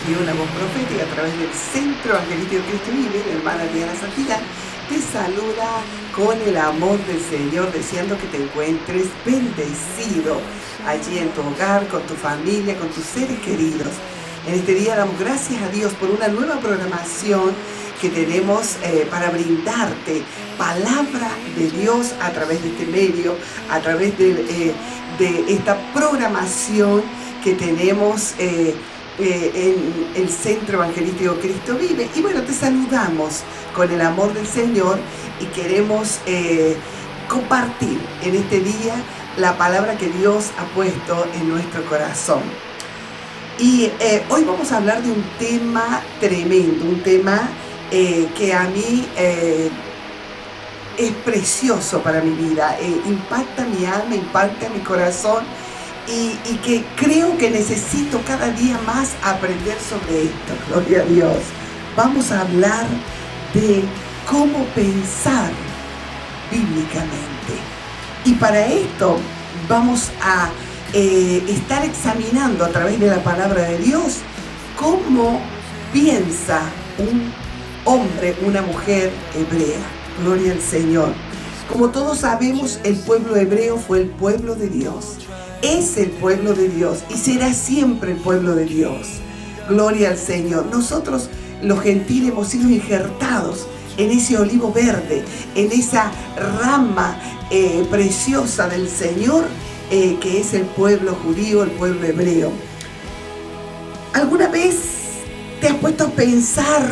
transmitió una voz profética a través del Centro Evangelístico Cristo Vive. La hermana Diana Santillán te saluda con el amor del Señor, deseando que te encuentres bendecido allí en tu hogar, con tu familia, con tus seres queridos. En este día damos gracias a Dios por una nueva programación que tenemos para brindarte palabra de Dios a través de este medio, a través de esta programación que tenemos en el Centro Evangelístico Cristo Vive. Y bueno, te saludamos con el amor del Señor y queremos compartir en este día la palabra que Dios ha puesto en nuestro corazón. Y hoy vamos a hablar de un tema tremendo, un tema que a mí es precioso para mi vida, impacta mi alma, impacta mi corazón y que creo que necesito cada día más aprender sobre esto. Gloria a Dios. Vamos a hablar de cómo pensar bíblicamente. Y para esto vamos a estar examinando a través de la palabra de Dios cómo piensa un hombre, una mujer hebrea. Gloria al Señor. Como todos sabemos, el pueblo hebreo fue el pueblo de Dios. Es el pueblo de Dios y será siempre el pueblo de Dios. Gloria al Señor. Nosotros, los gentiles, hemos sido injertados en ese olivo verde, en esa rama preciosa del Señor, que es el pueblo judío, el pueblo hebreo. ¿Alguna vez te has puesto a pensar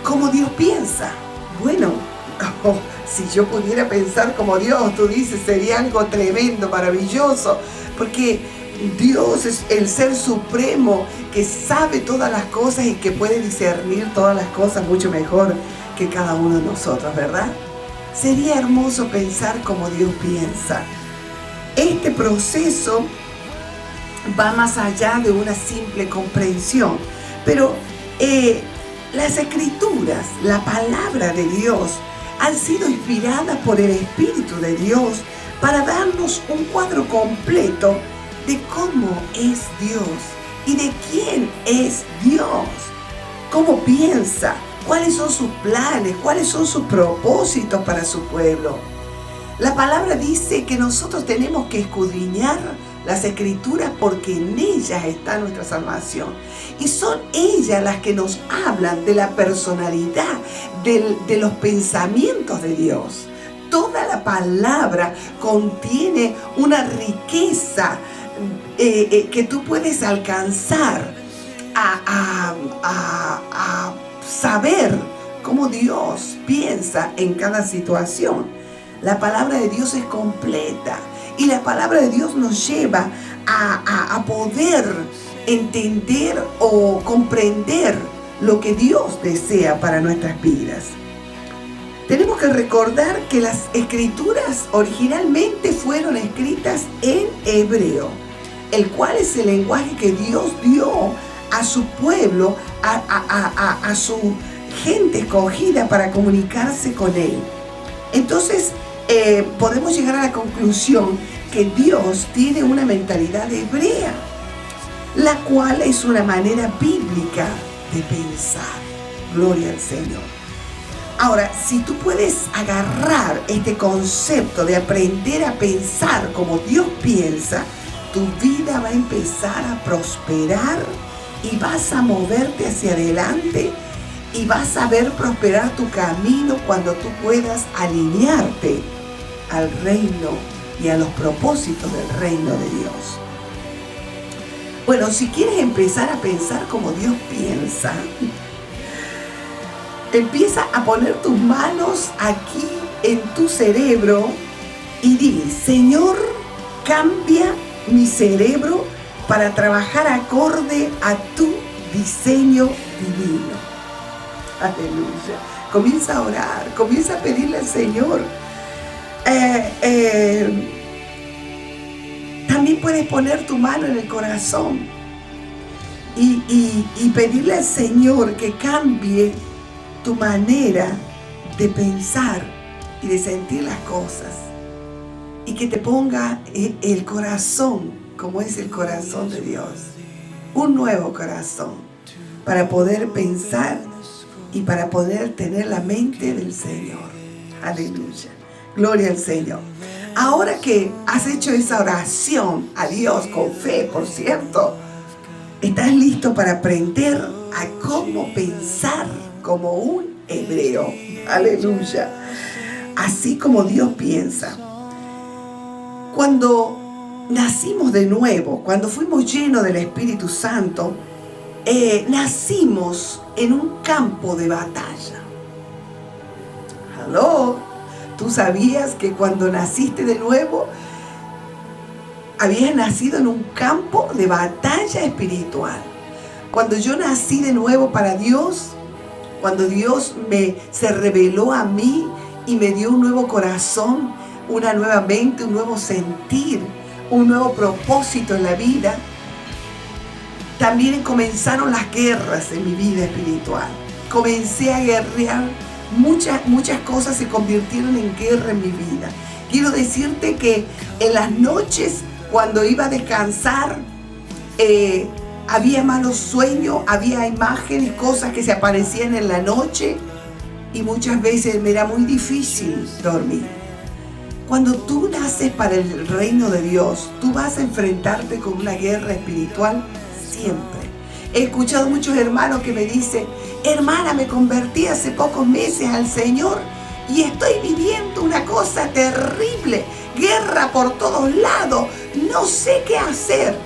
cómo Dios piensa? Bueno, si yo pudiera pensar como Dios, tú dices, sería algo tremendo, maravilloso, porque Dios es el ser supremo que sabe todas las cosas y que puede discernir todas las cosas mucho mejor que cada uno de nosotros, ¿verdad? Sería hermoso pensar como Dios piensa. Este proceso va más allá de una simple comprensión, pero las escrituras, la palabra de Dios, han sido inspiradas por el Espíritu de Dios para darnos un cuadro completo de cómo es Dios y de quién es Dios, cómo piensa, cuáles son sus planes, cuáles son sus propósitos para su pueblo. La palabra dice que nosotros tenemos que escudriñar las escrituras porque en ellas está nuestra salvación. Y son ellas las que nos hablan de la personalidad, de los pensamientos de Dios. Toda la palabra contiene una riqueza que tú puedes alcanzar a saber cómo Dios piensa en cada situación. La palabra de Dios es completa y la palabra de Dios nos lleva a poder entender o comprender lo que Dios desea para nuestras vidas. Tenemos que recordar que las escrituras originalmente fueron escritas en hebreo, el cual es el lenguaje que Dios dio a su pueblo, a su gente escogida para comunicarse con Él. Entonces, podemos llegar a la conclusión que Dios tiene una mentalidad hebrea, la cual es una manera bíblica de pensar. Gloria al Señor. Ahora, si tú puedes agarrar este concepto de aprender a pensar como Dios piensa, tu vida va a empezar a prosperar y vas a moverte hacia adelante y vas a ver prosperar tu camino cuando tú puedas alinearte al reino y a los propósitos del reino de Dios. Bueno, si quieres empezar a pensar como Dios piensa, empieza a poner tus manos aquí en tu cerebro y di: Señor, cambia mi cerebro para trabajar acorde a tu diseño divino. Aleluya. Comienza a orar, comienza a pedirle al Señor. También puedes poner tu mano en el corazón y pedirle al Señor que cambie tu manera de pensar y de sentir las cosas y que te ponga el corazón como es el corazón de Dios, un nuevo corazón, para poder pensar y para poder tener la mente del Señor. Aleluya. Gloria al Señor. Ahora que has hecho esa oración a Dios con fe, por cierto, estás listo para aprender a cómo pensar como un hebreo. Aleluya. Así como Dios piensa. Cuando nacimos de nuevo, cuando fuimos llenos del Espíritu Santo, nacimos en un campo de batalla. ¿Aló? ¿Tú sabías que cuando naciste de nuevo, habías nacido en un campo de batalla espiritual? Cuando yo nací de nuevo para Dios, cuando Dios se reveló a mí y me dio un nuevo corazón, una nueva mente, un nuevo sentir, un nuevo propósito en la vida, también comenzaron las guerras en mi vida espiritual. Comencé a guerrear, muchas cosas se convirtieron en guerra en mi vida. Quiero decirte que en las noches, cuando iba a descansar, había malos sueños, había imágenes, cosas que se aparecían en la noche y muchas veces me era muy difícil dormir. Cuando tú naces para el reino de Dios, tú vas a enfrentarte con una guerra espiritual siempre. He escuchado muchos hermanos que me dicen: hermana, me convertí hace pocos meses al Señor y estoy viviendo una cosa terrible, guerra por todos lados, no sé qué hacer.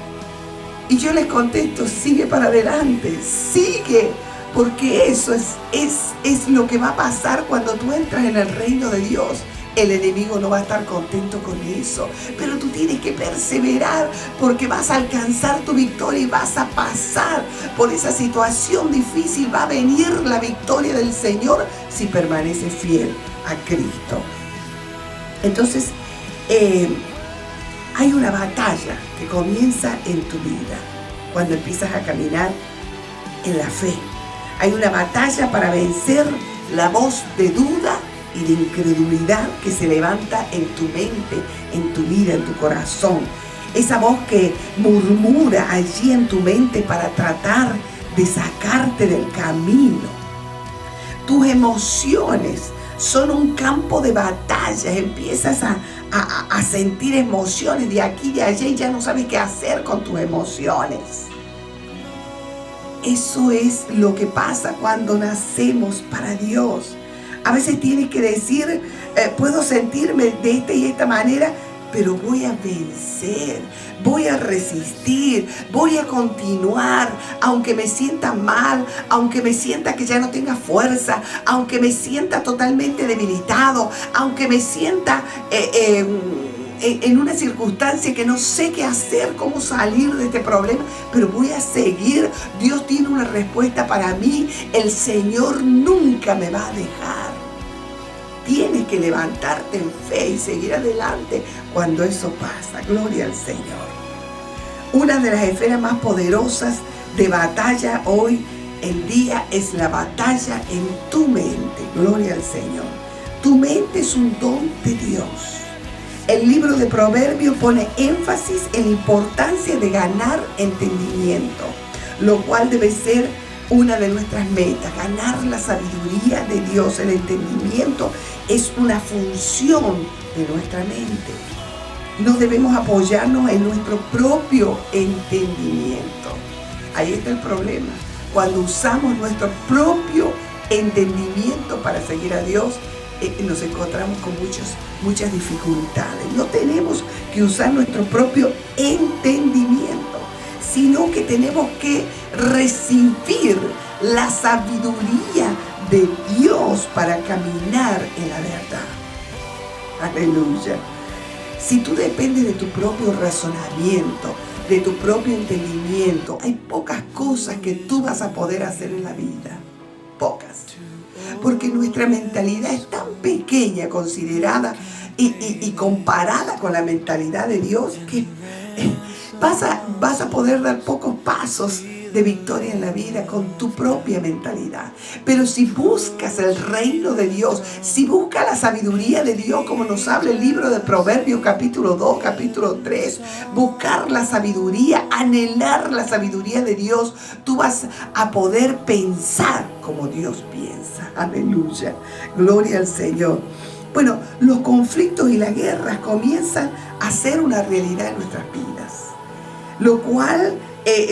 Y yo les contesto: sigue para adelante, sigue, porque eso es lo que va a pasar cuando tú entras en el reino de Dios. El enemigo no va a estar contento con eso, pero tú tienes que perseverar, porque vas a alcanzar tu victoria y vas a pasar por esa situación difícil. Va a venir la victoria del Señor si permaneces fiel a Cristo. Entonces, hay una batalla que comienza en tu vida cuando empiezas a caminar en la fe. Hay una batalla para vencer la voz de duda y de incredulidad que se levanta en tu mente, en tu vida, en tu corazón. Esa voz que murmura allí en tu mente para tratar de sacarte del camino. Tus emociones son un campo de batalla. Empiezas a sentir emociones de aquí y de allá y ya no sabes qué hacer con tus emociones. Eso es lo que pasa cuando nacemos para Dios. A veces tienes que decir, puedo sentirme de esta y esta manera, pero voy a vencer, voy a resistir, voy a continuar, aunque me sienta mal, aunque me sienta que ya no tenga fuerza, aunque me sienta totalmente debilitado, aunque me sienta en una circunstancia que no sé qué hacer, cómo salir de este problema, pero voy a seguir. Dios tiene una respuesta para mí. El Señor nunca me va a dejar. Tienes que levantarte en fe y seguir adelante cuando eso pasa. Gloria al Señor. Una de las esferas más poderosas de batalla hoy en día es la batalla en tu mente. Gloria al Señor. Tu mente es un don de Dios. El libro de Proverbios pone énfasis en la importancia de ganar entendimiento, lo cual debe ser una de nuestras metas, ganar la sabiduría de Dios. El entendimiento es una función de nuestra mente. No debemos apoyarnos en nuestro propio entendimiento. Ahí está el problema. Cuando usamos nuestro propio entendimiento para seguir a Dios, nos encontramos con muchas dificultades. No tenemos que usar nuestro propio entendimiento, sino que tenemos que recibir la sabiduría de Dios para caminar en la verdad. Aleluya. Si tú dependes de tu propio razonamiento, de tu propio entendimiento, hay pocas cosas que tú vas a poder hacer en la vida. Pocas. Porque nuestra mentalidad es tan pequeña, considerada y comparada con la mentalidad de Dios, que vas a poder dar pocos pasos de victoria en la vida con tu propia mentalidad. Pero si buscas el reino de Dios, si buscas la sabiduría de Dios, como nos habla el libro de Proverbios capítulo 2, capítulo 3, buscar la sabiduría, anhelar la sabiduría de Dios, tú vas a poder pensar como Dios piensa. Aleluya. Gloria al Señor. Bueno, los conflictos y las guerras comienzan a ser una realidad en nuestras vidas, lo cual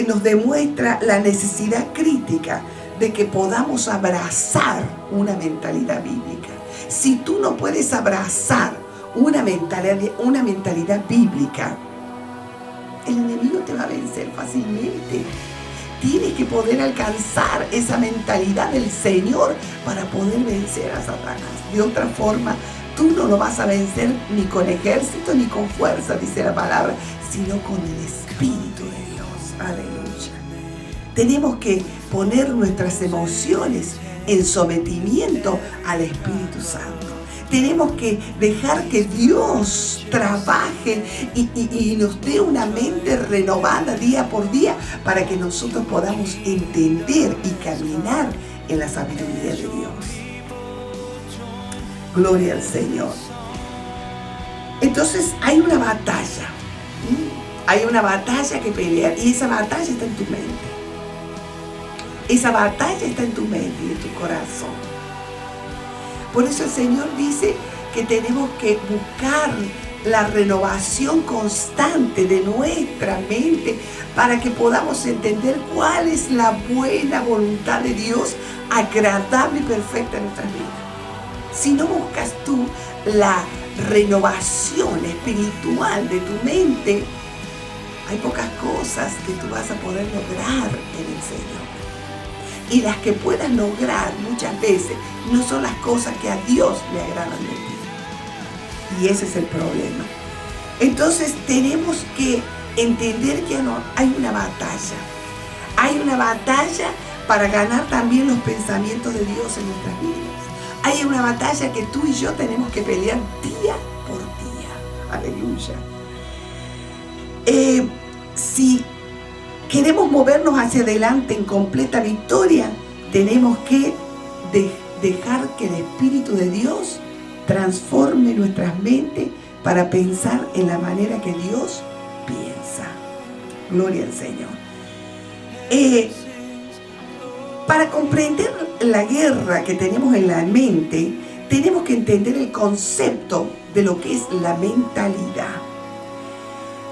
nos demuestra la necesidad crítica de que podamos abrazar una mentalidad bíblica. Si tú no puedes abrazar una mentalidad bíblica, el enemigo te va a vencer fácilmente. Tienes que poder alcanzar esa mentalidad del Señor para poder vencer a Satanás. De otra forma, tú no lo vas a vencer ni con ejército ni con fuerza, dice la palabra, sino con el Espíritu de Dios. Aleluya. Tenemos que poner nuestras emociones en sometimiento al Espíritu Santo. Tenemos que dejar que Dios trabaje y nos dé una mente renovada día por día para que nosotros podamos entender y caminar en la sabiduría de Dios. Gloria al Señor. Entonces hay una batalla. Hay una batalla que pelear y esa batalla está en tu mente. Esa batalla está en tu mente y en tu corazón. Por eso el Señor dice que tenemos que buscar la renovación constante de nuestra mente para que podamos entender cuál es la buena voluntad de Dios, agradable y perfecta en nuestras vidas. Si no buscas tú la renovación espiritual de tu mente, hay pocas cosas que tú vas a poder lograr en el Señor. Y las que puedas lograr muchas veces no son las cosas que a Dios le agradan de ti. Y ese es el problema. Entonces tenemos que entender que hay una batalla. Hay una batalla para ganar también los pensamientos de Dios en nuestras vidas. Hay una batalla que tú y yo tenemos que pelear día por día. Aleluya. Si queremos movernos hacia adelante en completa victoria, tenemos que dejar que el Espíritu de Dios transforme nuestras mentes para pensar en la manera que Dios piensa. Gloria al Señor. Para comprender la guerra que tenemos en la mente, tenemos que entender el concepto de lo que es la mentalidad.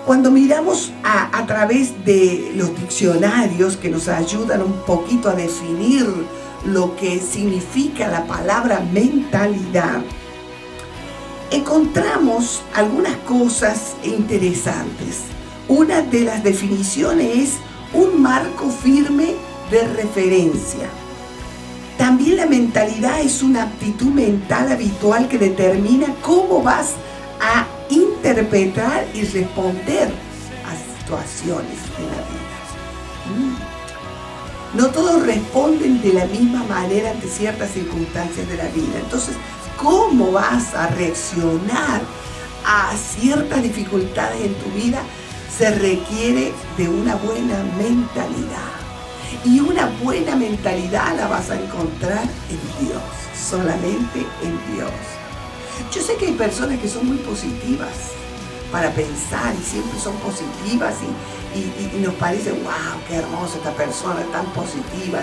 Cuando miramos a través de los diccionarios que nos ayudan un poquito a definir lo que significa la palabra mentalidad, encontramos algunas cosas interesantes. Una de las definiciones es un marco firme de referencia. También la mentalidad es una aptitud mental habitual que determina cómo vas a interpretar y responder a situaciones de la vida. No todos responden de la misma manera ante ciertas circunstancias de la vida. Entonces, ¿cómo vas a reaccionar a ciertas dificultades en tu vida? Se requiere de una buena mentalidad. Y una buena mentalidad la vas a encontrar en Dios, solamente en Dios. Yo sé que hay personas que son muy positivas para pensar y siempre son positivas y nos parece, wow, qué hermosa esta persona, tan positiva.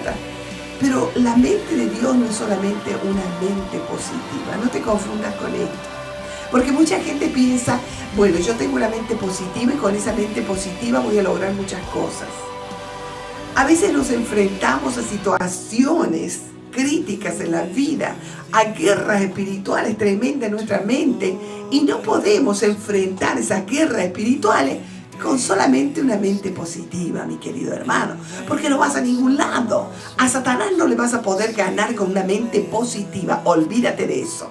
Pero la mente de Dios no es solamente una mente positiva, no te confundas con esto. Porque mucha gente piensa, bueno, yo tengo una mente positiva y con esa mente positiva voy a lograr muchas cosas. A veces nos enfrentamos a situaciones críticas en la vida, a guerras espirituales tremendas en nuestra mente y no podemos enfrentar esas guerras espirituales con solamente una mente positiva, mi querido hermano, porque no vas a ningún lado. A Satanás no le vas a poder ganar con una mente positiva, olvídate de eso.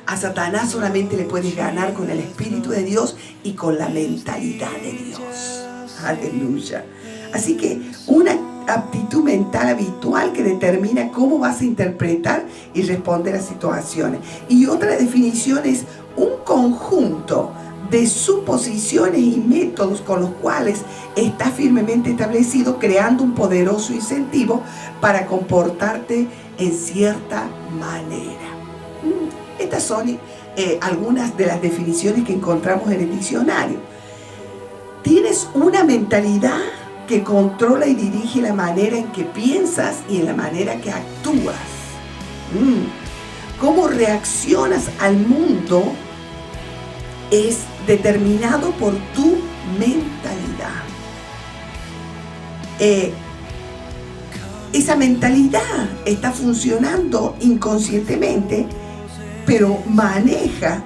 A Satanás solamente le puedes ganar con el Espíritu de Dios y con la mentalidad de Dios. Aleluya. Así que una aptitud mental habitual que determina cómo vas a interpretar y responder a situaciones. Y otra definición es un conjunto de suposiciones y métodos con los cuales está firmemente establecido, creando un poderoso incentivo para comportarte en cierta manera. Estas son algunas de las definiciones que encontramos en el diccionario. Tienes una mentalidad que controla y dirige la manera en que piensas y en la manera que actúas. Cómo reaccionas al mundo es determinado por tu mentalidad. Esa mentalidad está funcionando inconscientemente, pero maneja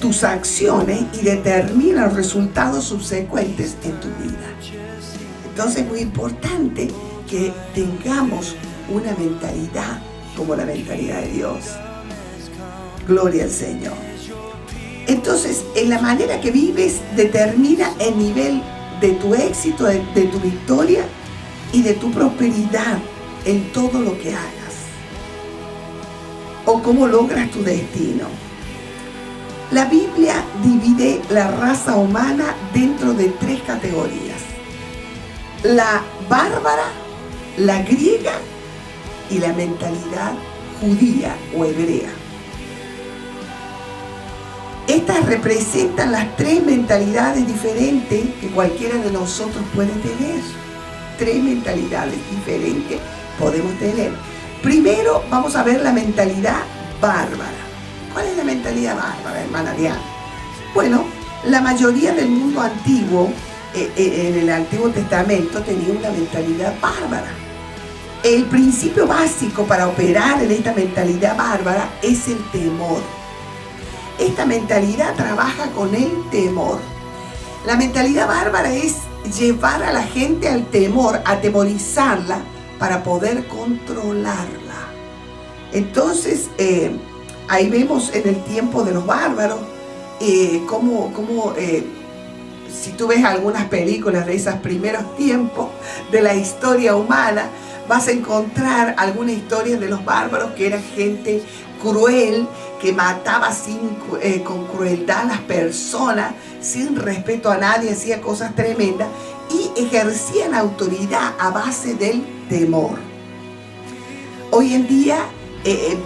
tus acciones y determina los resultados subsecuentes en tu vida. Entonces es muy importante que tengamos una mentalidad como la mentalidad de Dios. Gloria al Señor. Entonces, en la manera que vives determina el nivel de tu éxito, de tu victoria y de tu prosperidad en todo lo que hagas. O cómo logras tu destino. La Biblia divide la raza humana dentro de 3 categorías: la bárbara, la griega y la mentalidad judía o hebrea. Estas representan las 3 mentalidades diferentes que cualquiera de nosotros puede tener. 3 mentalidades diferentes podemos tener. Primero vamos a ver la mentalidad bárbara. ¿Cuál es la mentalidad bárbara, hermana Diana? Bueno, la mayoría del mundo antiguo, en el Antiguo Testamento, tenía una mentalidad bárbara. El principio básico para operar en esta mentalidad bárbara es el temor. Esta mentalidad trabaja con el temor. La mentalidad bárbara es llevar a la gente al temor, atemorizarla para poder controlarla. Entonces, ahí vemos en el tiempo de los bárbaros cómo si tú ves algunas películas de esos primeros tiempos de la historia humana, vas a encontrar alguna historia de los bárbaros que era gente cruel, que mataba con crueldad a las personas, sin respeto a nadie, hacía cosas tremendas y ejercían autoridad a base del temor. Hoy en día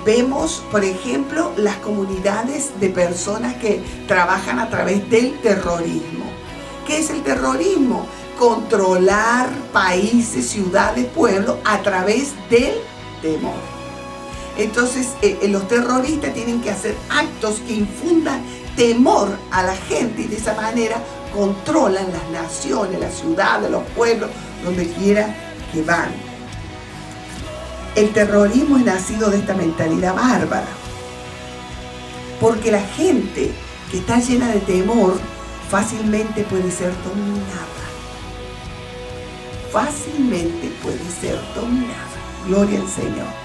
vemos, por ejemplo, las comunidades de personas que trabajan a través del terrorismo. ¿Qué es el terrorismo? Controlar países, ciudades, pueblos a través del temor. Entonces, los terroristas tienen que hacer actos que infundan temor a la gente y de esa manera controlan las naciones, las ciudades, los pueblos, donde quiera que van. El terrorismo es nacido de esta mentalidad bárbara, porque la gente que está llena de temor fácilmente puede ser dominada. Fácilmente puede ser dominada. Gloria al Señor.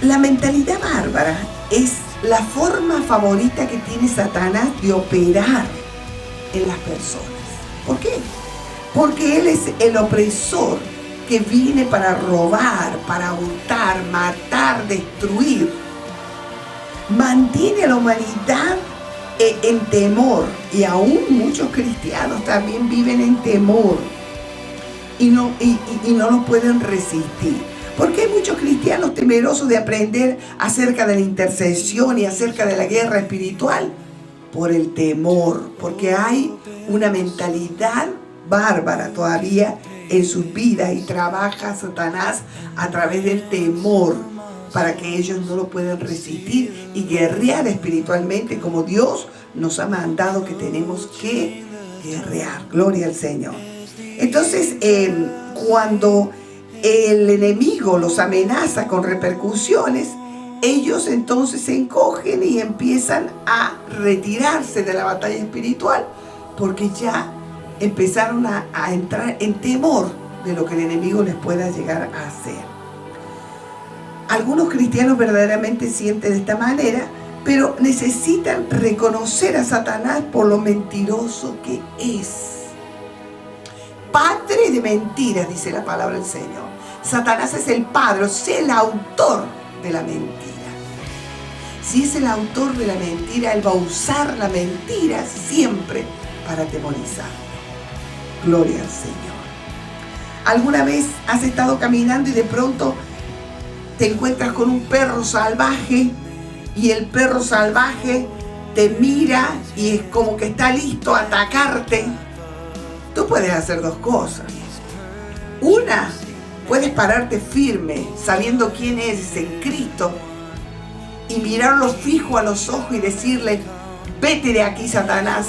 La mentalidad bárbara es la forma favorita que tiene Satanás de operar en las personas. ¿Por qué? Porque él es el opresor que viene para robar, para hurtar, matar, destruir. Mantiene a la humanidad en temor, y aún muchos cristianos también viven en temor y no lo pueden resistir. ¿Por qué hay muchos cristianos temerosos de aprender acerca de la intercesión y acerca de la guerra espiritual? Por el temor, porque hay una mentalidad bárbara todavía en sus vidas y trabaja Satanás a través del temor para que ellos no lo puedan resistir y guerrear espiritualmente como Dios nos ha mandado que tenemos que guerrear. Gloria al Señor. Entonces, cuando el enemigo los amenaza con repercusiones, ellos entonces se encogen y empiezan a retirarse de la batalla espiritual, porque ya empezaron a entrar en temor de lo que el enemigo les pueda llegar a hacer. Algunos cristianos verdaderamente sienten de esta manera, pero necesitan reconocer a Satanás por lo mentiroso que es. Padre de mentiras, dice la palabra del Señor. Satanás es el padre, es el autor de la mentira. Si es el autor de la mentira, él va a usar la mentira siempre para atemorizar. Gloria al Señor. ¿Alguna vez has estado caminando y de pronto te encuentras con un perro salvaje y el perro salvaje te mira y es como que está listo a atacarte? Tú puedes hacer dos cosas. Una, puedes pararte firme sabiendo quién eres en Cristo y mirarlo fijo a los ojos y decirle: vete de aquí, Satanás.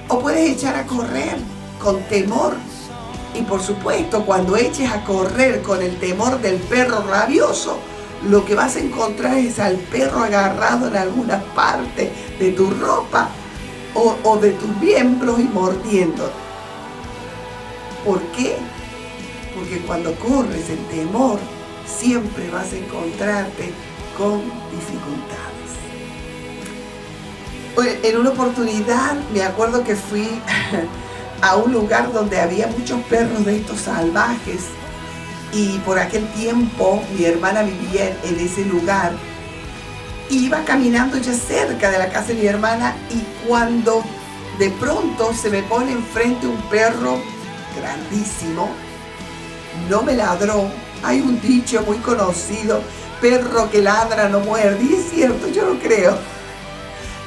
O puedes echar a correr con temor. Y por supuesto, cuando eches a correr con el temor del perro rabioso, lo que vas a encontrar es al perro agarrado en alguna parte de tu ropa o de tus miembros y mordiendo. ¿Por qué? Porque cuando corres en temor, siempre vas a encontrarte con dificultades. En una oportunidad me acuerdo que fui a un lugar donde había muchos perros de estos salvajes y por aquel tiempo mi hermana vivía en ese lugar. Iba caminando ya cerca de la casa de mi hermana y cuando de pronto se me pone enfrente un perro grandísimo, no me ladró. Hay un dicho muy conocido: perro que ladra no muerde. Y es cierto, yo lo creo.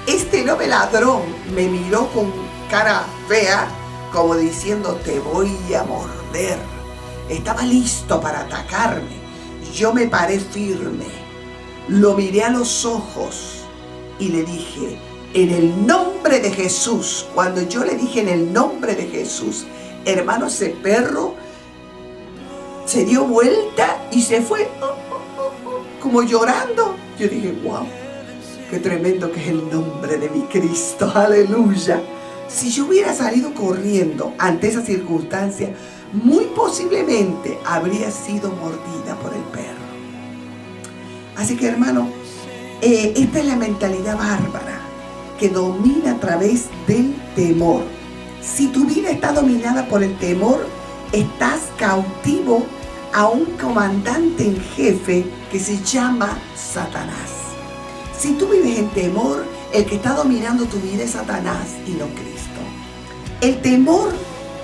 Este no me ladró, me miró con cara fea, como diciendo: te voy a morder. Estaba listo para atacarme. Yo me paré firme, lo miré a los ojos y le dije: en el nombre de Jesús. Cuando yo le dije en el nombre de Jesús, hermano, ese perro se dio vuelta y se fue como llorando. Yo dije: wow, qué tremendo que es el nombre de mi Cristo, aleluya. Si yo hubiera salido corriendo ante esa circunstancia, muy posiblemente habría sido mordida por el perro. Así que, hermano, esta es la mentalidad bárbara que domina a través del temor. Si tu vida está dominada por el temor, estás cautivo a un comandante en jefe que se llama Satanás. Si tú vives en temor, el que está dominando tu vida es Satanás y no Cristo. El temor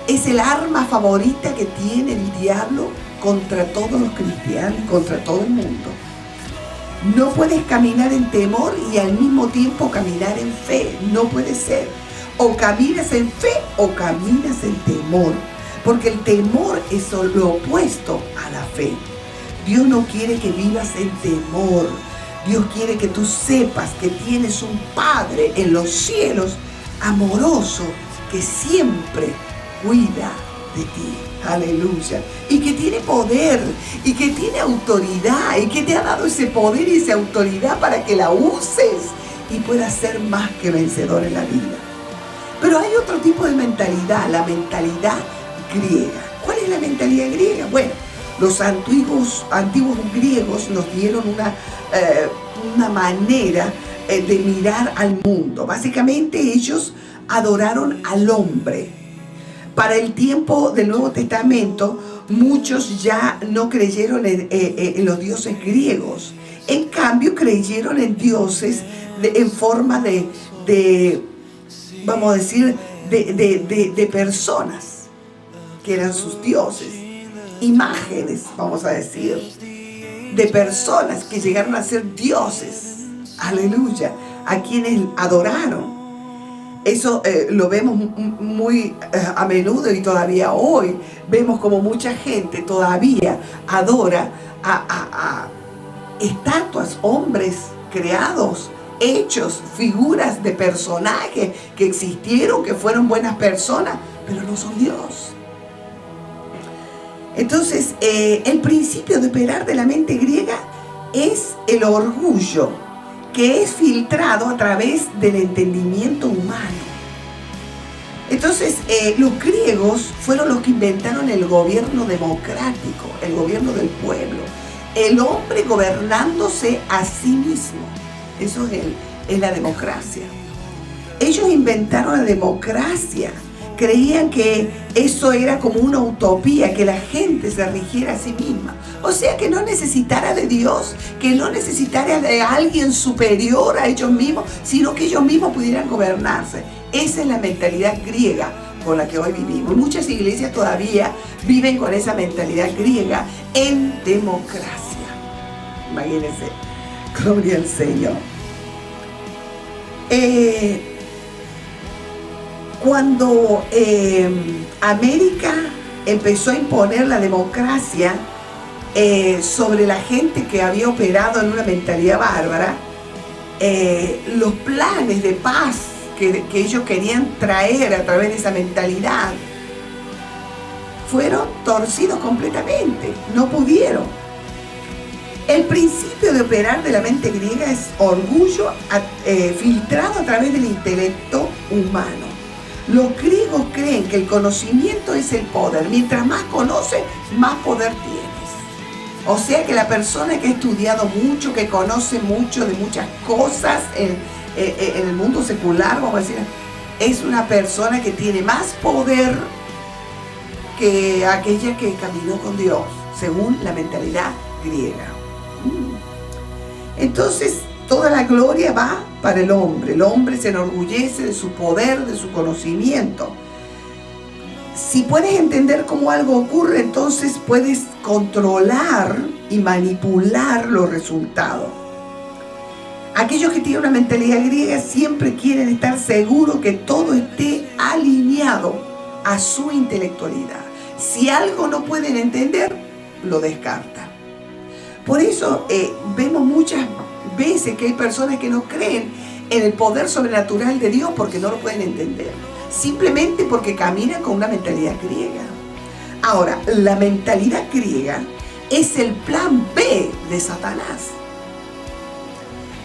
es el arma favorita que tiene el diablo contra todos los cristianos, contra todo el mundo. No puedes caminar en temor y al mismo tiempo caminar en fe. No puede ser. O caminas en fe o caminas en temor. Porque el temor es lo opuesto a la fe. Dios no quiere que vivas en temor. Dios quiere que tú sepas que tienes un Padre en los cielos amoroso que siempre cuida de ti. Aleluya. Y que tiene poder y que tiene autoridad y que te ha dado ese poder y esa autoridad para que la uses y puedas ser más que vencedor en la vida. Pero hay otro tipo de mentalidad, la mentalidad griega. ¿Cuál es la mentalidad griega? Bueno, los antiguos griegos nos dieron una manera de mirar al mundo. Básicamente ellos adoraron al hombre. Para el tiempo del Nuevo Testamento, muchos ya no creyeron en los dioses griegos. En cambio, creyeron en dioses en forma vamos a decir, de personas, que eran sus dioses. Imágenes, vamos a decir, de personas que llegaron a ser dioses. Aleluya. A quienes adoraron. Eso lo vemos muy a menudo y todavía hoy vemos como mucha gente todavía adora a estatuas, hombres creados, hechos, figuras de personajes que existieron, que fueron buenas personas, pero no son Dios. Entonces, el principio de operar de la mente griega es el orgullo, que es filtrado a través del entendimiento humano. Entonces, los griegos fueron los que inventaron el gobierno democrático, el gobierno del pueblo, el hombre gobernándose a sí mismo. Eso es la democracia. Ellos inventaron la democracia. Creían que eso era como una utopía, que la gente se rigiera a sí misma. O sea, que no necesitara de Dios, que no necesitara de alguien superior a ellos mismos, sino que ellos mismos pudieran gobernarse. Esa es la mentalidad griega con la que hoy vivimos. Y muchas iglesias todavía viven con esa mentalidad griega en democracia. Imagínense, gloria al Señor. Cuando América empezó a imponer la democracia sobre la gente que había operado en una mentalidad bárbara, los planes de paz que ellos querían traer a través de esa mentalidad fueron torcidos completamente, no pudieron. El principio de operar de la mente griega es orgullo filtrado a través del intelecto humano. Los griegos creen que el conocimiento es el poder. Mientras más conoces, más poder tienes. O sea que la persona que ha estudiado mucho, que conoce mucho de muchas cosas en el mundo secular, vamos a decir, es una persona que tiene más poder que aquella que caminó con Dios, según la mentalidad griega. Entonces, toda la gloria va para el hombre. El hombre se enorgullece de su poder, de su conocimiento. Si puedes entender cómo algo ocurre, entonces puedes controlar y manipular los resultados. Aquellos que tienen una mentalidad griega siempre quieren estar seguros que todo esté alineado a su intelectualidad. Si algo no pueden entender, lo descartan. Por eso vemos muchas veces que hay personas que no creen en el poder sobrenatural de Dios porque no lo pueden entender. Simplemente porque caminan con una mentalidad griega. Ahora, la mentalidad griega es el plan B de Satanás.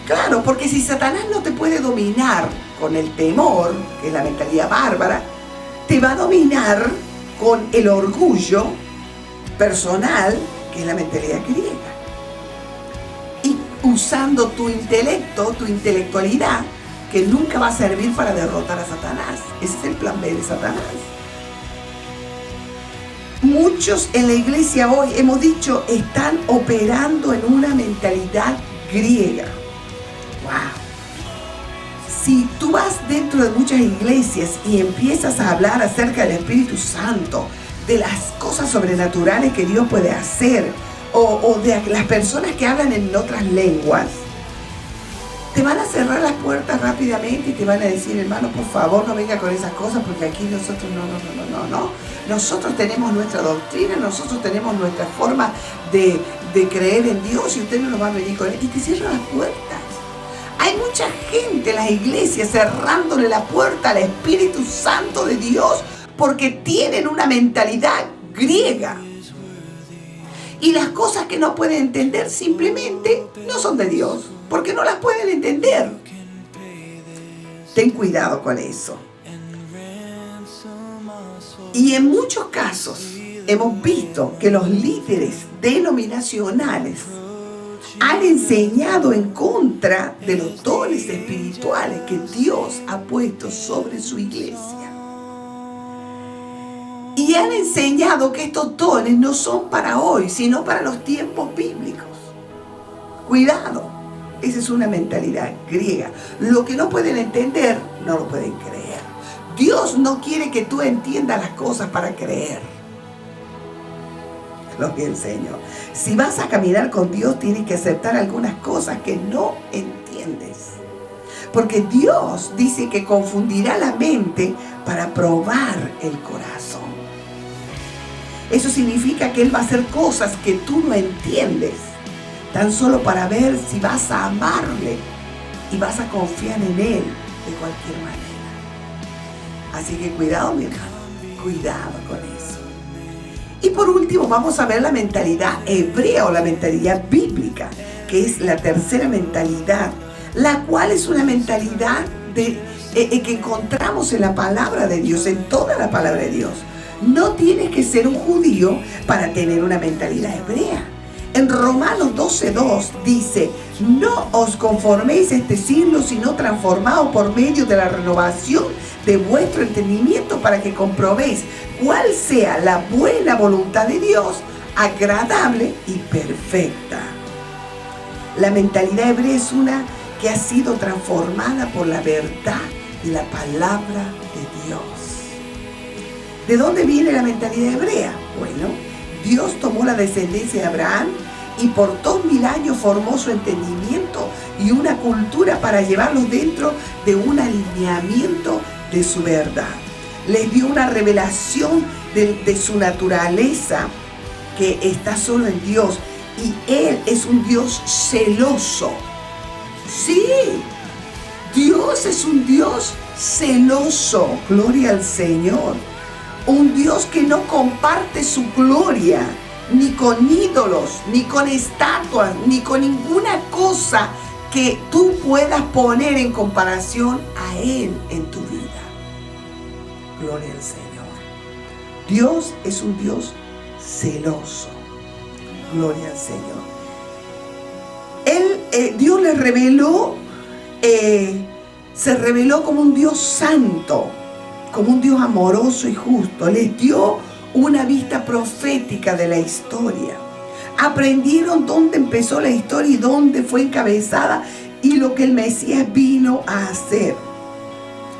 Claro, porque si Satanás no te puede dominar con el temor, que es la mentalidad bárbara, te va a dominar con el orgullo personal, que es la mentalidad griega. Y usando tu intelecto, tu intelectualidad, que nunca va a servir para derrotar a Satanás. Ese es el plan B de Satanás. Muchos en la iglesia hoy, hemos dicho, están operando en una mentalidad griega. ¡Wow! Si tú vas dentro de muchas iglesias y empiezas a hablar acerca del Espíritu Santo, de las cosas sobrenaturales que Dios puede hacer, o de las personas que hablan en otras lenguas, te van a cerrar las puertas rápidamente y te van a decir, hermano, por favor, no venga con esas cosas porque aquí nosotros no. Nosotros tenemos nuestra doctrina, nosotros tenemos nuestra forma de creer en Dios y usted no nos va a venir con él. Y te cierran las puertas. Hay mucha gente en las iglesias cerrándole la puerta al Espíritu Santo de Dios porque tienen una mentalidad griega. Y las cosas que no pueden entender simplemente no son de Dios, porque no las pueden entender. Ten cuidado con eso. Y en muchos casos hemos visto que los líderes denominacionales han enseñado en contra de los dones espirituales que Dios ha puesto sobre su iglesia. Y han enseñado que estos dones no son para hoy, sino para los tiempos bíblicos. Cuidado, esa es una mentalidad griega. Lo que no pueden entender, no lo pueden creer. Dios no quiere que tú entiendas las cosas para creer. Lo que enseño. Si vas a caminar con Dios, tienes que aceptar algunas cosas que no entiendes. Porque Dios dice que confundirá la mente para probar el corazón. Eso significa que Él va a hacer cosas que tú no entiendes, tan solo para ver si vas a amarle y vas a confiar en Él de cualquier manera. Así que cuidado, mi hermano, cuidado con eso. Y por último vamos a ver la mentalidad hebrea o la mentalidad bíblica, que es la tercera mentalidad, la cual es una mentalidad que encontramos en la palabra de Dios, en toda la palabra de Dios. No tienes que ser un judío para tener una mentalidad hebrea. En Romanos 12:2 dice, no os conforméis a este siglo, sino transformaos por medio de la renovación de vuestro entendimiento para que comprobéis cuál sea la buena voluntad de Dios, agradable y perfecta. La mentalidad hebrea es una que ha sido transformada por la verdad de la palabra de Dios. ¿De dónde viene la mentalidad hebrea? Bueno, Dios tomó la descendencia de Abraham y por 2000 años formó su entendimiento y una cultura para llevarlos dentro de un alineamiento de su verdad. Les dio una revelación de su naturaleza que está solo en Dios, y Él es un Dios celoso. Sí, Dios es un Dios celoso, gloria al Señor. Un Dios que no comparte su gloria ni con ídolos, ni con estatuas, ni con ninguna cosa que tú puedas poner en comparación a Él en tu vida. Gloria al Señor. Dios es un Dios celoso. Gloria al Señor. Dios le reveló, se reveló como un Dios santo, como un Dios amoroso y justo. Les dio una vista profética de la historia. Aprendieron dónde empezó la historia y dónde fue encabezada y lo que el Mesías vino a hacer.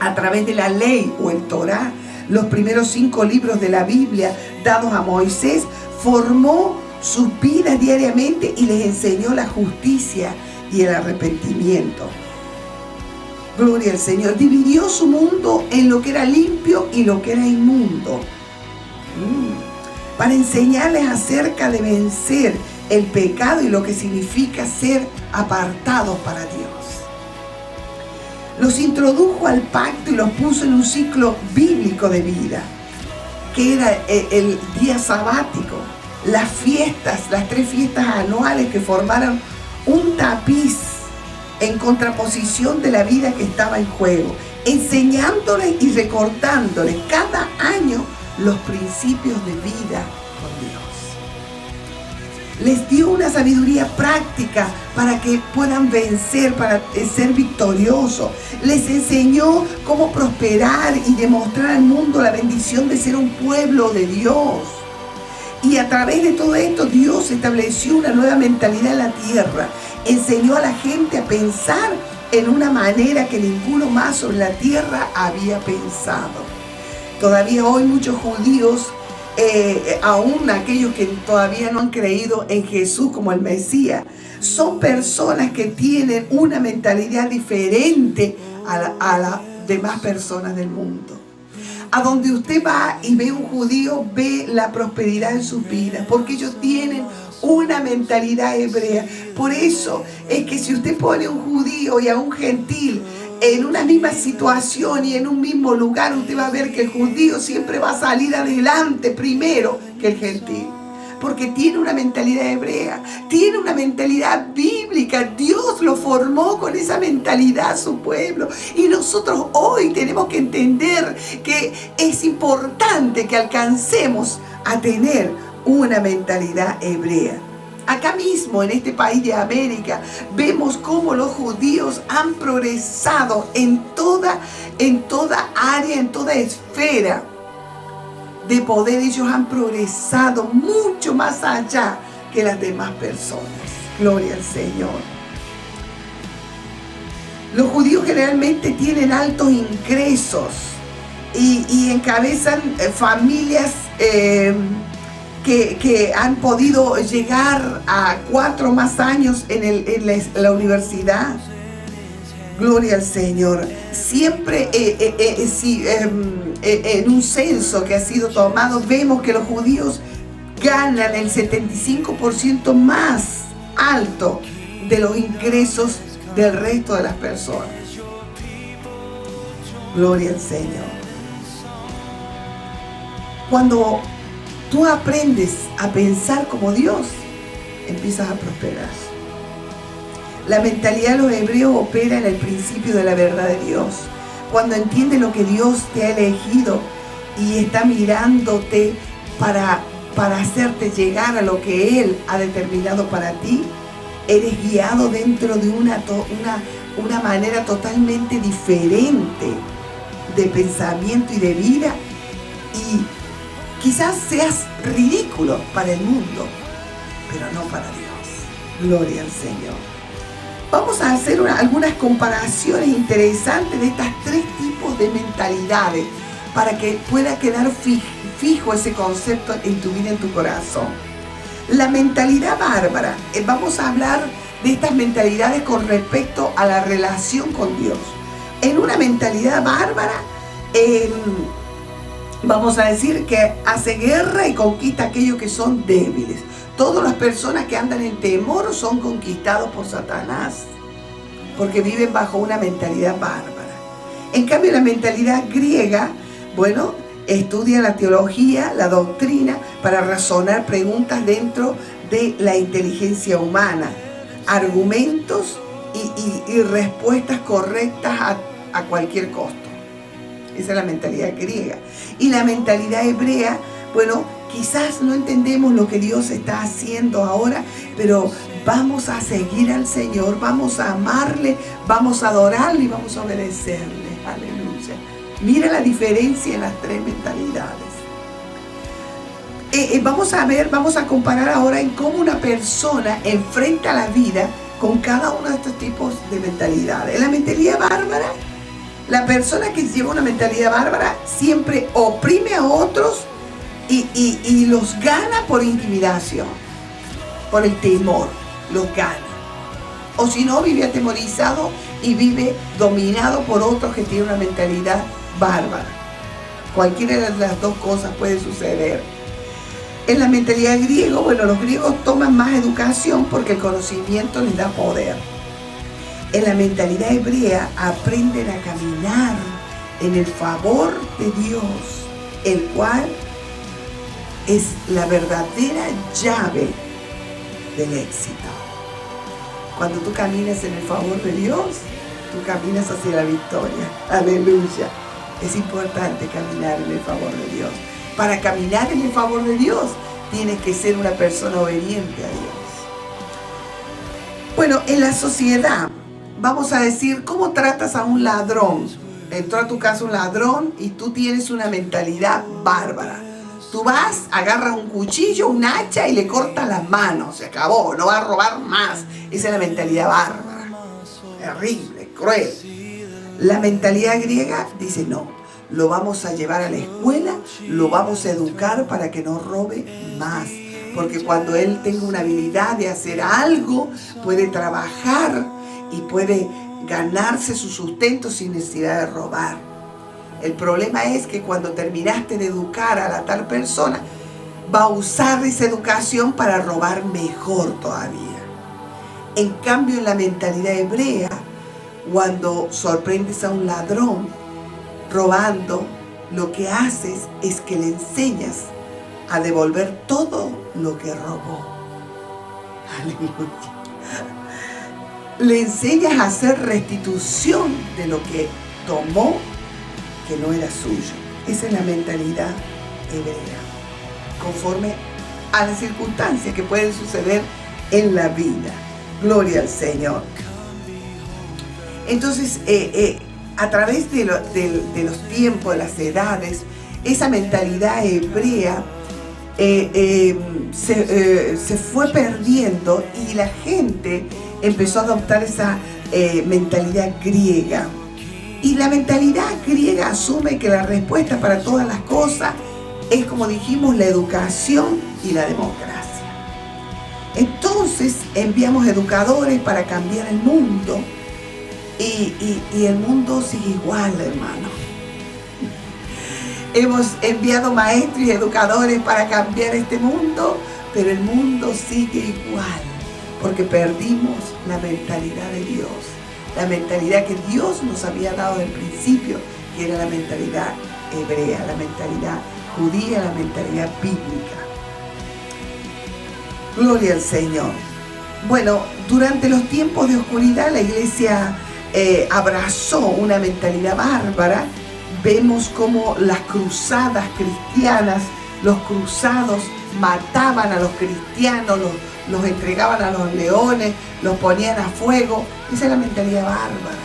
A través de la ley o el Torá, los primeros 5 libros de la Biblia dados a Moisés, formó sus vidas diariamente y les enseñó la justicia y el arrepentimiento. Gloria al Señor. Dividió su mundo en lo que era limpio y lo que era inmundo, para enseñarles acerca de vencer el pecado y lo que significa ser apartados para Dios. Los introdujo al pacto y los puso en un ciclo bíblico de vida, que era el día sabático, las fiestas, las 3 fiestas anuales que formaron un tapiz en contraposición de la vida que estaba en juego, enseñándoles y recordándoles cada año los principios de vida con Dios. Les dio una sabiduría práctica para que puedan vencer, para ser victoriosos. Les enseñó cómo prosperar y demostrar al mundo la bendición de ser un pueblo de Dios. Y a través de todo esto, Dios estableció una nueva mentalidad en la tierra. Enseñó a la gente a pensar en una manera que ninguno más sobre la tierra había pensado. Todavía hoy muchos judíos, aún aquellos que todavía no han creído en Jesús como el Mesías, son personas que tienen una mentalidad diferente a las demás personas del mundo. A donde usted va y ve un judío, ve la prosperidad en sus vidas, porque ellos tienen una mentalidad hebrea. Por eso es que si usted pone a un judío y a un gentil en una misma situación y en un mismo lugar, usted va a ver que el judío siempre va a salir adelante primero que el gentil, porque tiene una mentalidad hebrea, tiene una mentalidad bíblica. Dios lo formó con esa mentalidad a su pueblo, y nosotros hoy tenemos que entender que es importante que alcancemos a tener una mentalidad hebrea. Acá mismo, en este país de América, vemos cómo los judíos han progresado en toda área, en toda esfera de poder. Ellos han progresado mucho más allá que las demás personas. Gloria al Señor. Los judíos generalmente tienen altos ingresos y encabezan familias que han podido llegar a 4 más años en la universidad. Gloria al Señor. Siempre en un censo que ha sido tomado, vemos que los judíos ganan el 75% más alto de los ingresos del resto de las personas. Gloria al Señor. Cuando tú aprendes a pensar como Dios, empiezas a prosperar. La mentalidad de los hebreos opera en el principio de la verdad de Dios. Cuando entiendes lo que Dios te ha elegido y está mirándote para hacerte llegar a lo que Él ha determinado para ti, eres guiado dentro de una manera totalmente diferente de pensamiento y de vida, y Quizás seas ridículo para el mundo, pero no para Dios. Gloria al Señor. Vamos a hacer algunas comparaciones interesantes de estas tres tipos de mentalidades para que pueda quedar fijo ese concepto en tu vida, en tu corazón. La mentalidad bárbara. Vamos a hablar de estas mentalidades con respecto a la relación con Dios. En una mentalidad bárbara, vamos a decir que hace guerra y conquista a aquellos que son débiles. Todas las personas que andan en temor son conquistados por Satanás, porque viven bajo una mentalidad bárbara. En cambio, la mentalidad griega, bueno, estudia la teología, la doctrina, para razonar preguntas dentro de la inteligencia humana, argumentos y respuestas correctas a cualquier costo. Esa es la mentalidad griega. Y la mentalidad hebrea, bueno, quizás no entendemos lo que Dios está haciendo ahora, pero vamos a seguir al Señor, vamos a amarle, vamos a adorarle y vamos a obedecerle. Aleluya. Mira la diferencia en las tres mentalidades. Vamos a comparar ahora en cómo una persona enfrenta la vida con cada uno de estos tipos de mentalidades. En la mentalidad bárbara, la persona que lleva una mentalidad bárbara siempre oprime a otros y los gana por intimidación, por el temor, los gana. O si no, vive atemorizado y vive dominado por otros que tienen una mentalidad bárbara. Cualquiera de las dos cosas puede suceder. En la mentalidad griega, bueno, los griegos toman más educación porque el conocimiento les da poder. En la mentalidad hebrea aprenden a caminar en el favor de Dios, el cual es la verdadera llave del éxito. Cuando tú caminas en el favor de Dios, tú caminas hacia la victoria. Aleluya. Es importante caminar en el favor de Dios. Para caminar en el favor de Dios, tienes que ser una persona obediente a Dios. Bueno, en la sociedad, vamos a decir, ¿cómo tratas a un ladrón? Entró a tu casa un ladrón y tú tienes una mentalidad bárbara. Tú vas, agarras un cuchillo, un hacha y le cortas las manos. Se acabó, no va a robar más. Esa es la mentalidad bárbara. Terrible, cruel. La mentalidad griega dice no. Lo vamos a llevar a la escuela, lo vamos a educar para que no robe más. Porque cuando él tenga una habilidad de hacer algo, puede trabajar y puede ganarse su sustento sin necesidad de robar. El problema es que cuando terminaste de educar a la tal persona, va a usar esa educación para robar mejor todavía. En cambio, en la mentalidad hebrea, cuando sorprendes a un ladrón robando, lo que haces es que le enseñas a devolver todo lo que robó. Aleluya. Le enseñas a hacer restitución de lo que tomó que no era suyo. Esa es la mentalidad hebrea, conforme a las circunstancias que pueden suceder en la vida. Gloria al Señor. Entonces, a través de los tiempos, de las edades, esa mentalidad hebrea se fue perdiendo y la gente empezó a adoptar esa mentalidad griega. Y la mentalidad griega asume que la respuesta para todas las cosas es, como dijimos, la educación y la democracia. Entonces enviamos educadores para cambiar el mundo y el mundo sigue igual, hermano. Hemos enviado maestros y educadores para cambiar este mundo, pero el mundo sigue igual, porque perdimos la mentalidad de Dios, la mentalidad que Dios nos había dado desde el principio, que era la mentalidad hebrea, la mentalidad judía, la mentalidad bíblica. Gloria al Señor. Bueno, durante los tiempos de oscuridad la iglesia abrazó una mentalidad bárbara. Vemos cómo las cruzadas cristianas, los cruzados mataban a los cristianos, los entregaban a los leones, los ponían a fuego. Esa es la mentalidad bárbara.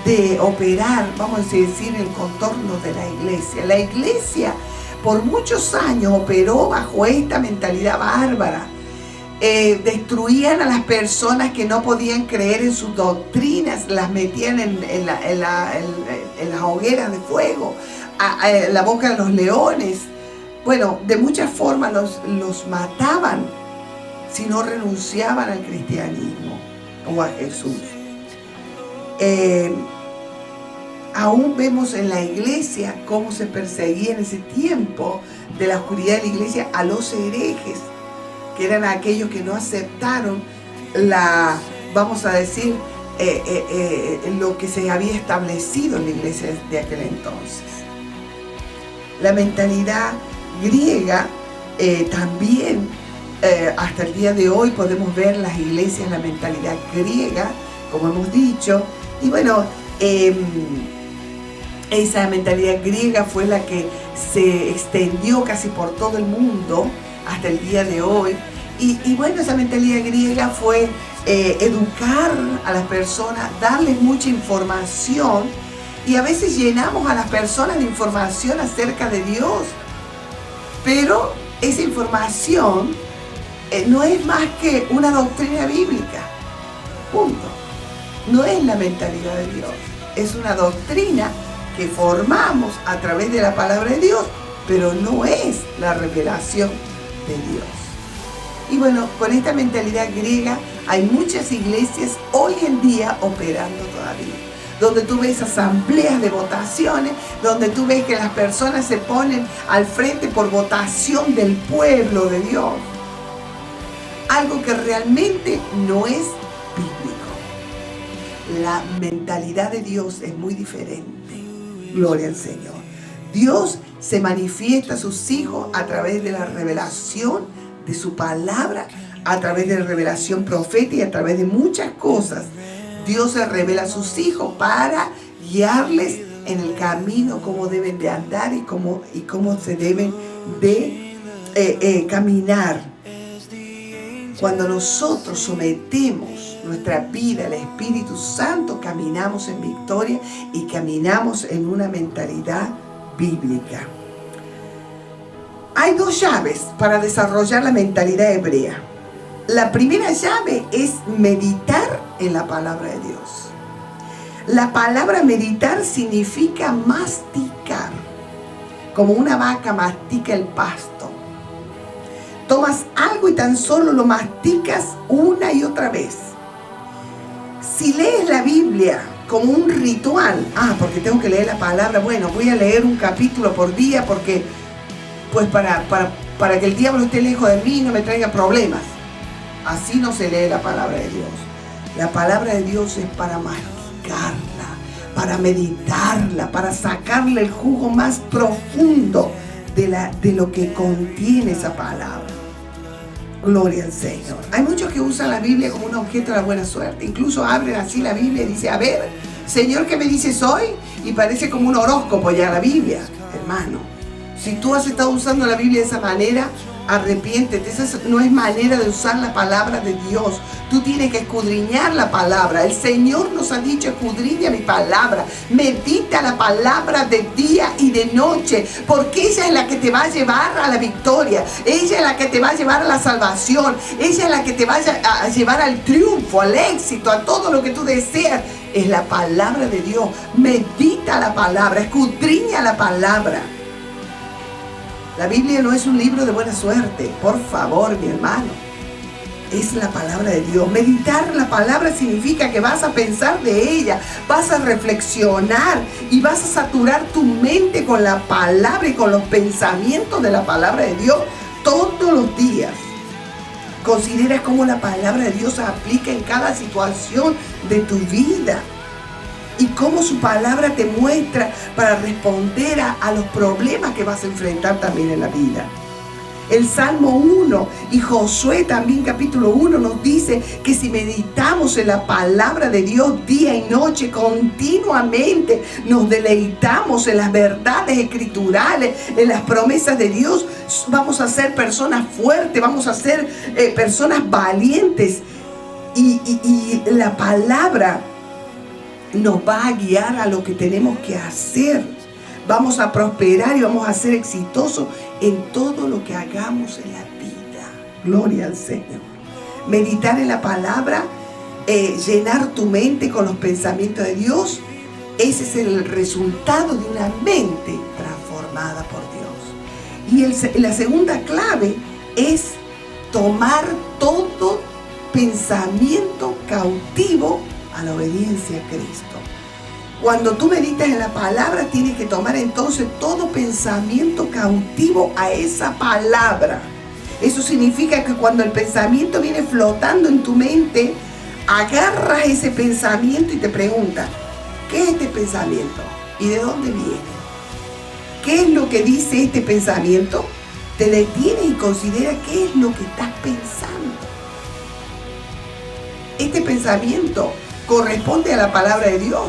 de operar, vamos a decir, el contorno de la iglesia. La iglesia por muchos años operó bajo esta mentalidad bárbara. Destruían a las personas que no podían creer en sus doctrinas, las metían en las hogueras de fuego, en la boca de los leones. Bueno, de muchas formas los mataban si no renunciaban al cristianismo o a Jesús. Aún vemos en la iglesia cómo se perseguía en ese tiempo de la oscuridad de la iglesia a los herejes, que eran aquellos que no aceptaron vamos a decir, lo que se había establecido en la iglesia de aquel entonces. La mentalidad griega también, hasta el día de hoy podemos ver las iglesias, la mentalidad griega, como hemos dicho, y bueno, esa mentalidad griega fue la que se extendió casi por todo el mundo hasta el día de hoy. Y bueno, esa mentalidad griega fue educar a las personas, darles mucha información, y a veces llenamos a las personas de información acerca de Dios, pero esa información no es más que una doctrina bíblica, punto. No es la mentalidad de Dios, es una doctrina que formamos a través de la palabra de Dios, pero no es la revelación de Dios. Y bueno, con esta mentalidad griega hay muchas iglesias hoy en día operando todavía, donde tú ves asambleas de votaciones, donde tú ves que las personas se ponen al frente por votación del pueblo de Dios. Algo que realmente no es bíblico. La mentalidad de Dios es muy diferente. Gloria al Señor. Dios se manifiesta a sus hijos a través de la revelación de su palabra, a través de la revelación profética y a través de muchas cosas. Dios se revela a sus hijos para guiarles en el camino, cómo deben de andar y cómo se deben de caminar. Cuando nosotros sometemos nuestra vida al Espíritu Santo, caminamos en victoria y caminamos en una mentalidad bíblica. Hay dos llaves para desarrollar la mentalidad hebrea. La primera llave es meditar en la palabra de Dios. La palabra meditar significa masticar, como una vaca mastica el pasto. Tomas algo y tan solo lo masticas una y otra vez. Si lees la Biblia como un ritual, porque tengo que leer la palabra, bueno, voy a leer un capítulo por día porque, pues para que el diablo esté lejos de mí y no me traiga problemas. Así no se lee la palabra de Dios. La palabra de Dios es para masticarla, para meditarla, para sacarle el jugo más profundo de lo que contiene esa palabra. Gloria al Señor. Hay muchos que usan la Biblia como un objeto de la buena suerte. Incluso abren así la Biblia y dicen, a ver, Señor, ¿qué me dices hoy? Y parece como un horóscopo ya la Biblia. Hermano, si tú has estado usando la Biblia de esa manera, arrepiéntete. Esa no es manera de usar la palabra de Dios. Tú tienes que escudriñar la palabra. El Señor nos ha dicho, escudriña mi palabra. Medita la palabra de día y de noche, porque ella es la que te va a llevar a la victoria. Ella es la que te va a llevar a la salvación. Ella es la que te va a llevar al triunfo, al éxito, a todo lo que tú deseas. Es la palabra de Dios. Medita la palabra, escudriña la palabra. La Biblia no es un libro de buena suerte, por favor, mi hermano. Es la palabra de Dios. Meditar la palabra significa que vas a pensar de ella, vas a reflexionar y vas a saturar tu mente con la palabra y con los pensamientos de la palabra de Dios todos los días. Considera cómo la palabra de Dios se aplica en cada situación de tu vida y cómo su palabra te muestra para responder a los problemas que vas a enfrentar también en la vida. El Salmo 1 y Josué también capítulo 1 nos dice que si meditamos en la palabra de Dios día y noche continuamente, nos deleitamos en las verdades escriturales, en las promesas de Dios, vamos a ser personas fuertes, vamos a ser personas valientes. Y la palabra nos va a guiar a lo que tenemos que hacer. Vamos a prosperar y vamos a ser exitosos en todo lo que hagamos en la vida. Gloria al Señor. Meditar en la palabra, llenar tu mente con los pensamientos de Dios. Ese es el resultado de una mente transformada por Dios. Y la segunda clave es tomar todo pensamiento cautivo a la obediencia a Cristo. Cuando tú meditas en la palabra, tienes que tomar entonces todo pensamiento cautivo a esa palabra. Eso significa que cuando el pensamiento viene flotando en tu mente, agarras ese pensamiento y te preguntas, ¿qué es este pensamiento? ¿Y de dónde viene? ¿Qué es lo que dice este pensamiento? Te detienes y considera qué es lo que estás pensando. Este pensamiento corresponde a la palabra de Dios.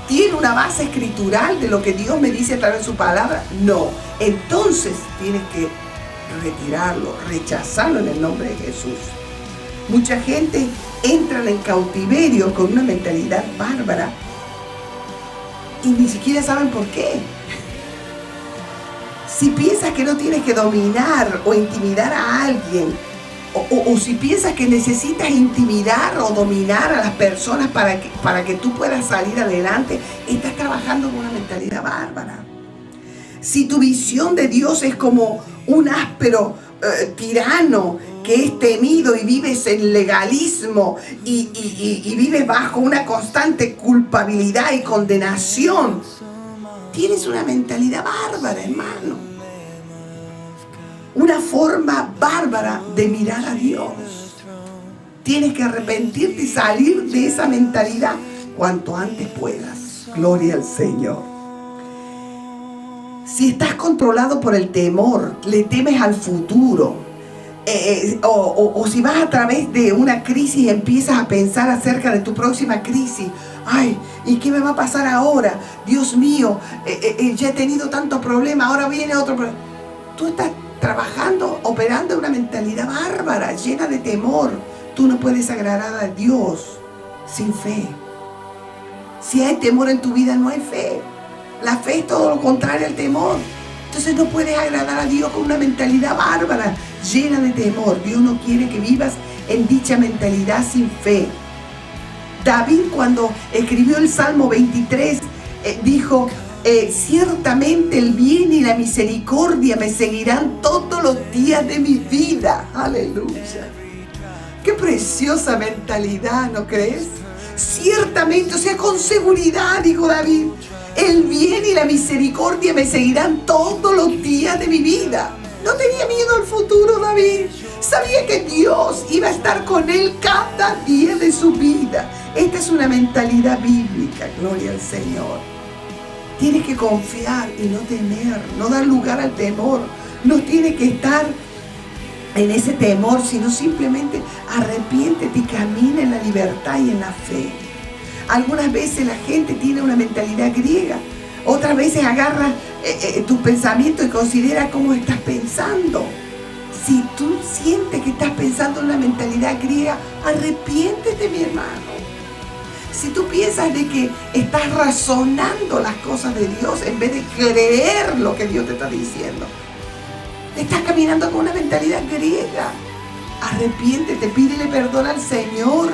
¿Tiene una base escritural de lo que Dios me dice a través de su palabra? No. Entonces tienes que retirarlo, rechazarlo en el nombre de Jesús. Mucha gente entra en cautiverio con una mentalidad bárbara y ni siquiera saben por qué. Si piensas que no tienes que dominar o intimidar a alguien, o si piensas que necesitas intimidar o dominar a las personas para que tú puedas salir adelante, estás trabajando con una mentalidad bárbara. Si tu visión de Dios es como un áspero tirano que es temido y vives en legalismo y vives bajo una constante culpabilidad y condenación, tienes una mentalidad bárbara, hermano. Una forma bárbara de mirar a Dios. Tienes que arrepentirte y salir de esa mentalidad cuanto antes puedas. Gloria al Señor. Si estás controlado por el temor, le temes al futuro, o si vas a través de una crisis y empiezas a pensar acerca de tu próxima crisis, ay, ¿y qué me va a pasar ahora? Dios mío, ya he tenido tantos problemas, ahora viene otro problema. Tú estás trabajando, operando en una mentalidad bárbara, llena de temor. Tú no puedes agradar a Dios sin fe. Si hay temor en tu vida, no hay fe. La fe es todo lo contrario al temor. Entonces no puedes agradar a Dios con una mentalidad bárbara, llena de temor. Dios no quiere que vivas en dicha mentalidad sin fe. David, cuando escribió el Salmo 23, dijo: ciertamente el bien y la misericordia me seguirán todos los días de mi vida. Aleluya. Qué preciosa mentalidad, ¿no crees? Ciertamente, o sea, con seguridad, dijo David, el bien y la misericordia me seguirán todos los días de mi vida. No tenía miedo al futuro, David. Sabía que Dios iba a estar con él cada día de su vida. Esta es una mentalidad bíblica, gloria al Señor. Tienes que confiar y no temer, no dar lugar al temor. No tienes que estar en ese temor, sino simplemente arrepiéntete y camina en la libertad y en la fe. Algunas veces la gente tiene una mentalidad griega, otras veces agarra tu pensamiento y considera cómo estás pensando. Si tú sientes que estás pensando en una mentalidad griega, arrepiéntete, mi hermano. Si tú piensas de que estás razonando las cosas de Dios en vez de creer lo que Dios te está diciendo, estás caminando con una mentalidad griega. Arrepiéntete, pídele perdón al Señor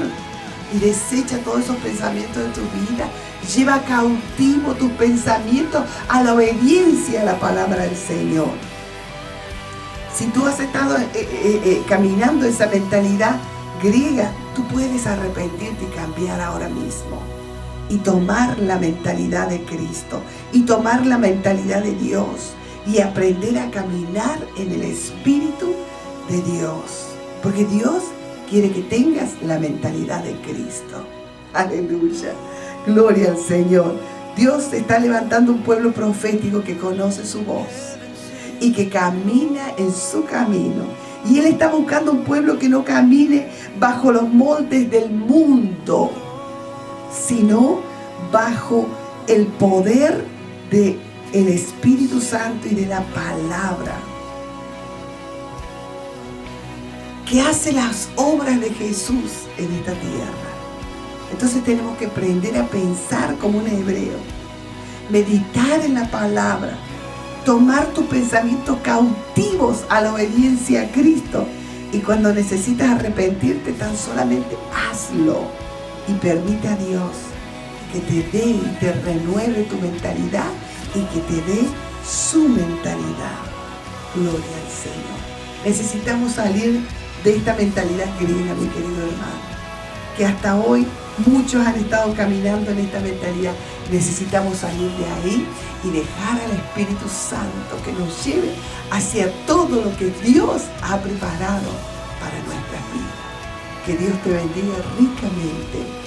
y desecha todos esos pensamientos de tu vida. Lleva cautivo tus pensamientos a la obediencia a la palabra del Señor. Si tú has estado caminando esa mentalidad griega, tú puedes arrepentirte y cambiar ahora mismo y tomar la mentalidad de Cristo y tomar la mentalidad de Dios y aprender a caminar en el Espíritu de Dios, porque Dios quiere que tengas la mentalidad de Cristo. Aleluya, gloria al Señor. Dios está levantando un pueblo profético que conoce su voz y que camina en su camino. Y Él está buscando un pueblo que no camine bajo los moldes del mundo, sino bajo el poder del Espíritu Santo y de la palabra, que hace las obras de Jesús en esta tierra. Entonces tenemos que aprender a pensar como un hebreo, meditar en la palabra, tomar tus pensamientos cautivos a la obediencia a Cristo. Y cuando necesitas arrepentirte, tan solamente hazlo y permite a Dios que te dé y te renueve tu mentalidad y que te dé su mentalidad. Gloria al Señor. Necesitamos salir de esta mentalidad griega, mi querido hermano, que hasta hoy muchos han estado caminando en esta mentalidad. Necesitamos salir de ahí y dejar al Espíritu Santo que nos lleve hacia todo lo que Dios ha preparado para nuestras vidas. Que Dios te bendiga ricamente